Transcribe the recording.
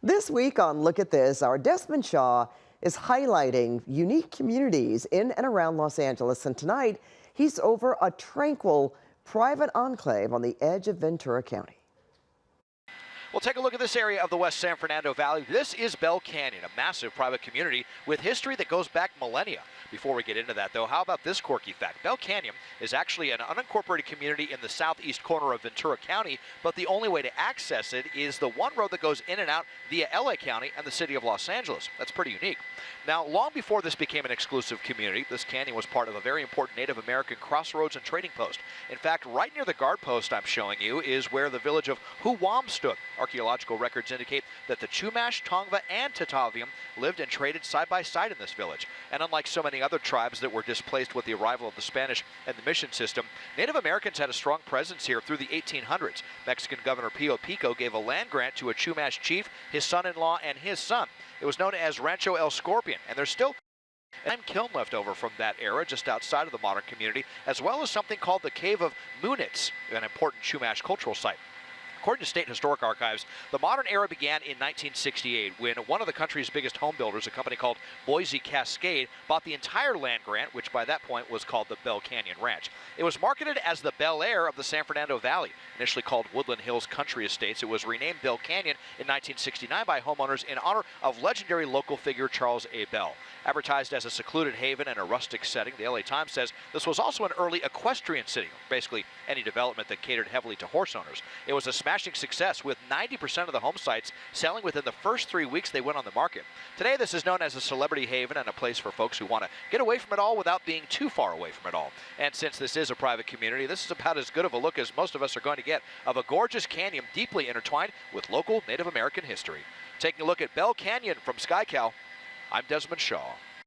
This week on Look at This, our Desmond Shaw is highlighting unique communities in and around Los Angeles. And tonight, he's over a tranquil private enclave on the edge of Ventura County. Well, take a look at this area of the West San Fernando Valley. This is Bell Canyon, a massive private community with history that goes back millennia. Before we get into that, though, how about this quirky fact? Bell Canyon is actually an unincorporated community in the southeast corner of Ventura County, but the only way to access it is the one road that goes in and out via LA County and the city of Los Angeles. That's pretty unique. Now, long before this became an exclusive community, this canyon was part of a very important Native American crossroads and trading post. In fact, right near the guard post I'm showing you is where the village of Huwam stood. Archaeological records indicate that the Chumash, Tongva, and Tataviam lived and traded side by side in this village. And unlike so many other tribes that were displaced with the arrival of the Spanish and the mission system, Native Americans had a strong presence here through the 1800s. Mexican Governor Pio Pico gave a land grant to a Chumash chief, his son-in-law, and his son. It was known as Rancho El Scorpion, and there's still a lime kiln left over from that era just outside of the modern community, as well as something called the Cave of Munitz, an important Chumash cultural site. According to State Historic Archives, the modern era began in 1968 when one of the country's biggest home builders, a company called Boise Cascade, bought the entire land grant, which by that point was called the Bell Canyon Ranch. It was marketed as the Bel Air of the San Fernando Valley. Initially called Woodland Hills Country Estates, it was renamed Bell Canyon in 1969 by homeowners in honor of legendary local figure Charles A. Bell. Advertised as a secluded haven and a rustic setting, the LA Times says this was also an early equestrian city, basically any development that catered heavily to horse owners. It was a smashing success, with 90% of the home sites selling within the first 3 weeks they went on the market. Today, this is known as a celebrity haven and a place for folks who want to get away from it all without being too far away from it all. And since this is a private community, this is about as good of a look as most of us are going to get of a gorgeous canyon deeply intertwined with local Native American history. Taking a look at Bell Canyon from SkyCal, I'm Desmond Shaw.